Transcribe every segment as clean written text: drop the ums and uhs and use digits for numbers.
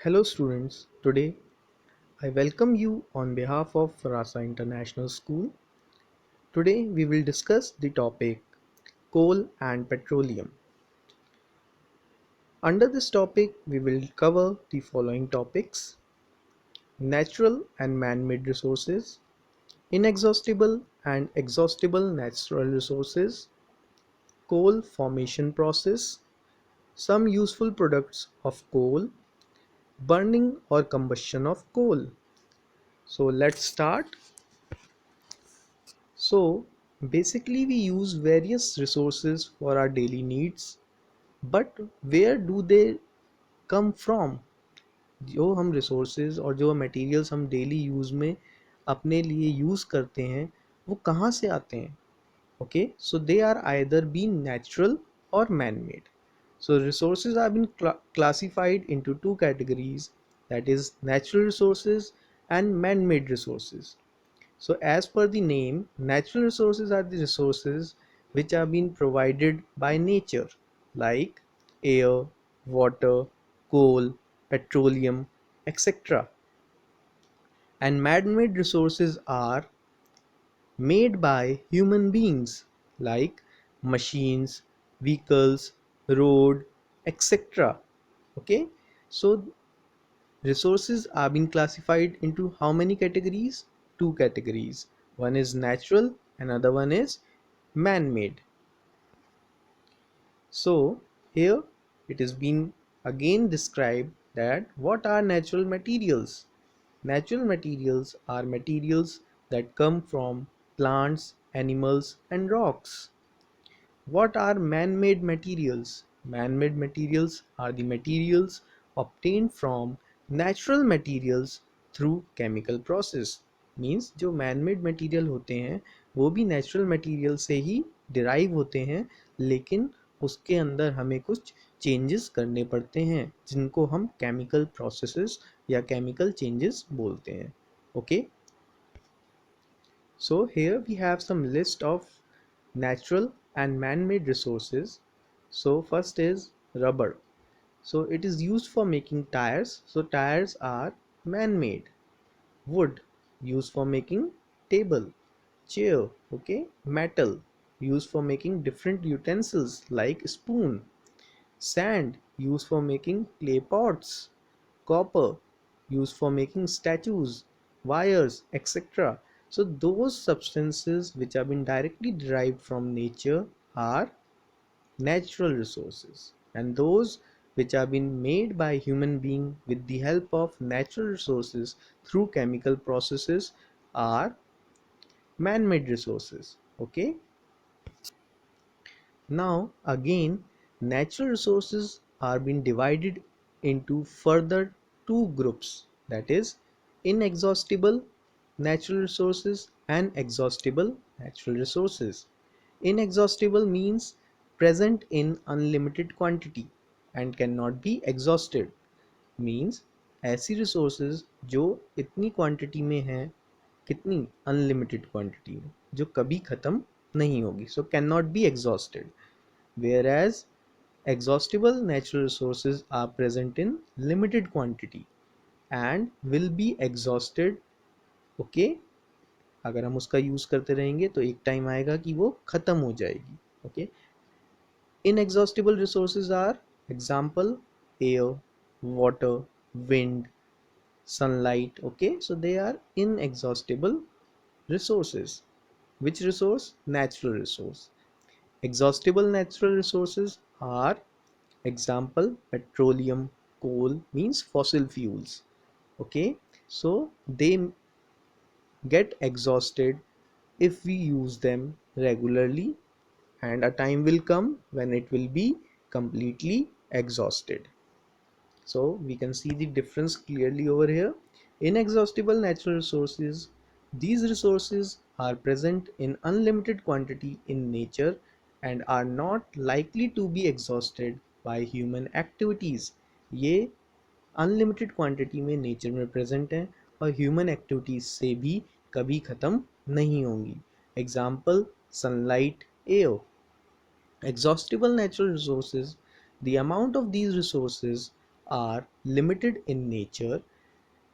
Hello students, today I welcome you on behalf of Farasa International School. Today we will discuss the topic coal and petroleum. Under this topic we will cover the following topics: natural and man-made resources, inexhaustible and exhaustible natural resources, coal formation process, some useful products of coal, burning or combustion of coal. So let's start. So basically we use various resources for our daily needs, but where do they come from? जो हम resources और जो materials हम daily use में अपने लिए use करते हैं वो कहाँ से आते हैं? Okay, so they are either being natural or man-made. So resources have been classified into two categories, that is natural resources and man-made resources. So as per the name, natural resources are the resources which are being provided by nature, like air, water, coal, petroleum, etc. And man-made resources are made by human beings, like machines, vehicles, road, etc. Okay, so resources are being classified into how many categories? Two categories. One is natural, another one is man-made. So here it is being again described that what are natural materials? Natural materials are materials that come from plants, animals and rocks. What are man-made materials? Man-made materials are the materials obtained from natural materials through chemical process. Means जो man-made material होते हैं वो भी natural material से ही derive होते हैं, लेकिन उसके अंदर हमें कुछ changes करने पड़ते हैं जिनको हम chemical processes या chemical changes बोलते हैं. Okay. So here we have some list of natural and man-made resources. So first is rubber. So it is used for making tires. So tires are man-made. Wood used for making table, chair, okay. Metal used for making different utensils like spoon. Sand used for making clay pots. Copper used for making statues, wires, etc. So those substances which have been directly derived from nature are natural resources, and those which have been made by human being with the help of natural resources through chemical processes are man-made resources. Okay. Now again, natural resources are being divided into further two groups, that is inexhaustible natural resources and exhaustible natural resources. Inexhaustible means present in unlimited quantity and cannot be exhausted. Means ऐसी resources जो इतनी quantity में है, कितनी unlimited quantity में, जो कभी ख़त्म नहीं होगी, so cannot be exhausted. Whereas exhaustible natural resources are present in limited quantity and will be exhausted. Okay, अगर हम उसका यूज़ करते रहेंगे तो एक टाइम आएगा कि वो ख़त्म हो जाएगी. Okay. Inexhaustible resources are example air, water, wind, sunlight. Okay, so they are inexhaustible resources. Which resource? Natural resource. Exhaustible natural resources are example petroleum, coal means fossil fuels. Okay, so they get exhausted if we use them regularly, and a time will come when it will be completely exhausted. So we can see the difference clearly over here. Inexhaustible natural resources, these resources are present in unlimited quantity in nature and are not likely to be exhausted by human activities. ये unlimited quantity में nature में present हैं और human activities से भी कभी ख़त्म नहीं होंगी. Example sunlight, air. Exhaustible natural resources, the amount of these resources are limited in nature,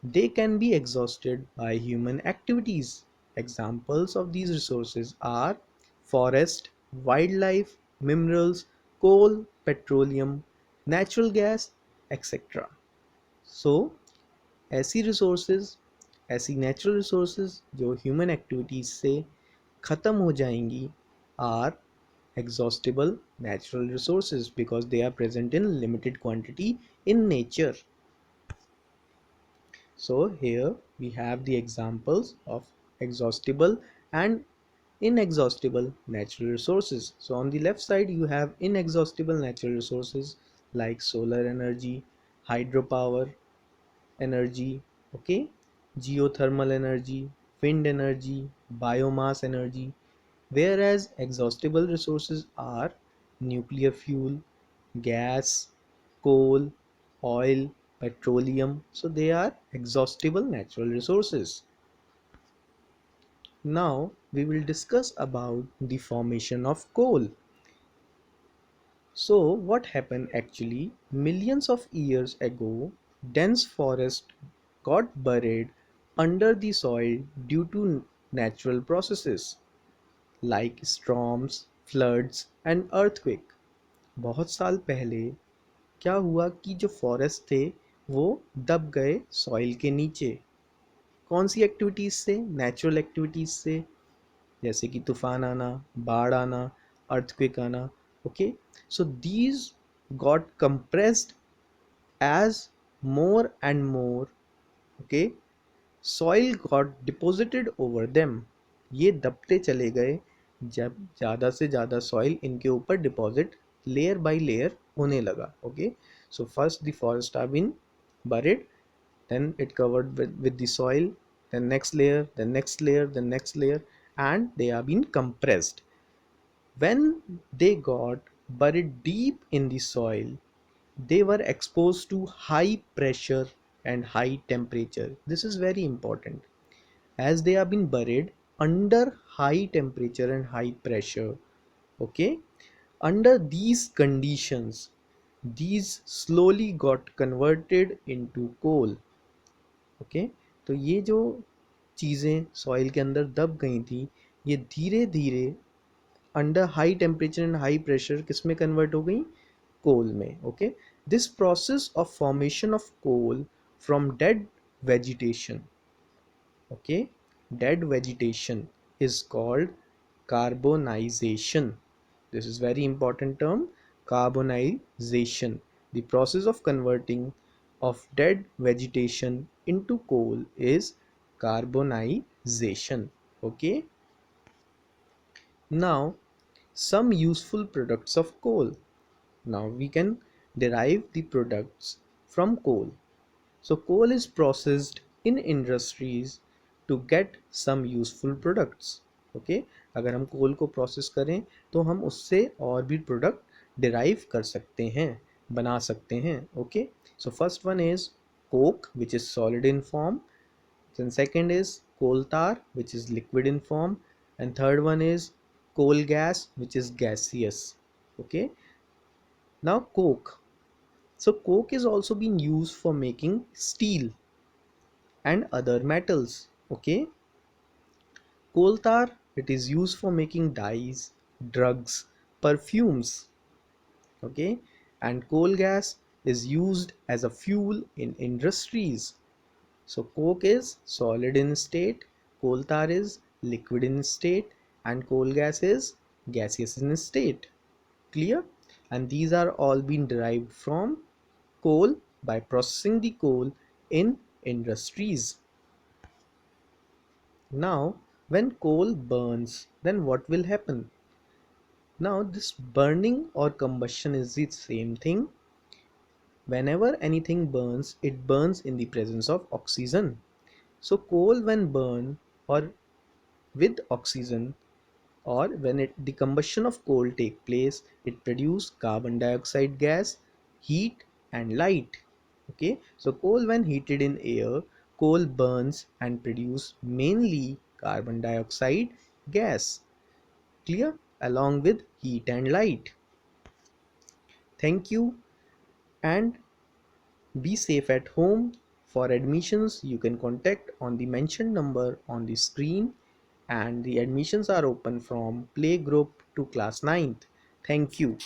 they can be exhausted by human activities. Examples of these resources are forest, wildlife, minerals, coal, petroleum, natural gas, etc. So ऐसी resources, ऐसी natural resources जो human activities से ख़त्म हो जाएंगी are exhaustible natural resources because they are present in limited quantity in nature. So here we have the examples of exhaustible and inexhaustible natural resources. So on the left side you have inexhaustible natural resources like solar energy, hydropower energy, okay, geothermal energy, wind energy, biomass energy, whereas exhaustible resources are nuclear fuel, gas, coal, oil, petroleum. So they are exhaustible natural resources. Now we will discuss about the formation of coal. So what happened actually, millions of years ago, dense forest got buried under the soil due to natural processes like storms, floods and earthquake. बहुत साल पहले क्या हुआ कि जो forest थे वो दब गए सॉइल के नीचे। कौन सी एक्टिविटीज से? नेचुरल एक्टिविटीज से, जैसे कि तूफान आना, बाढ़ आना, अर्थक्वेक आना। Okay, so these got compressed as more and more, okay, soil got deposited over them. ये दबते चले गए जब ज़्यादा से ज़्यादा सॉइल इनके ऊपर डिपॉजिट लेयर बाय लेयर होने लगा. Okay, so first the forest are been buried, then it covered with the soil, then next layer, then next layer, then next layer, and they are being compressed. When they got buried deep in the soil, they were exposed to high pressure and high temperature. This is very important. As they have been buried under high temperature and high pressure, okay, under these conditions, these slowly got converted into coal. Okay, तो ये जो चीज़ें soil के अंदर दब गई थी, ये धीरे धीरे under high temperature and high pressure किस में कन्वर्ट हो गई? कोल में. Okay, this process of formation of coal from dead vegetation, okay, dead vegetation is called carbonization. This is very important term, carbonization. The process of converting of dead vegetation into coal is carbonization. Okay, now some useful products of coal. Now we can derive the products from coal. So coal is processed in industries to get some useful products. Okay, अगर हम कोल को process करें तो हम उससे और भी product derive कर सकते हैं, बना सकते हैं. Okay, so first one is coke, which is solid in form. Then second is coal tar, which is liquid in form, and third one is coal gas, which is gaseous. Okay, now coke. So coke is also being used for making steel and other metals. Okay, coal tar, it is used for making dyes, drugs, perfumes. Okay, and coal gas is used as a fuel in industries. So coke is solid in state, coal tar is liquid in state, and coal gas is gaseous in state. Clear? And these are all being derived from coal by processing the coal in industries. Now, when coal burns, then what will happen? Now, this burning or combustion is the same thing. Whenever anything burns, it burns in the presence of oxygen. So, coal when burned or with oxygen, or when the combustion of coal take place, it produce carbon dioxide gas, heat and light. Okay, so coal when heated in air, coal burns and produce mainly carbon dioxide gas. Clear? Along with heat and light. Thank you, and Be safe at home. For admissions, you can contact on the mentioned number on the screen, and the admissions are open from playgroup to class ninth. Thank you.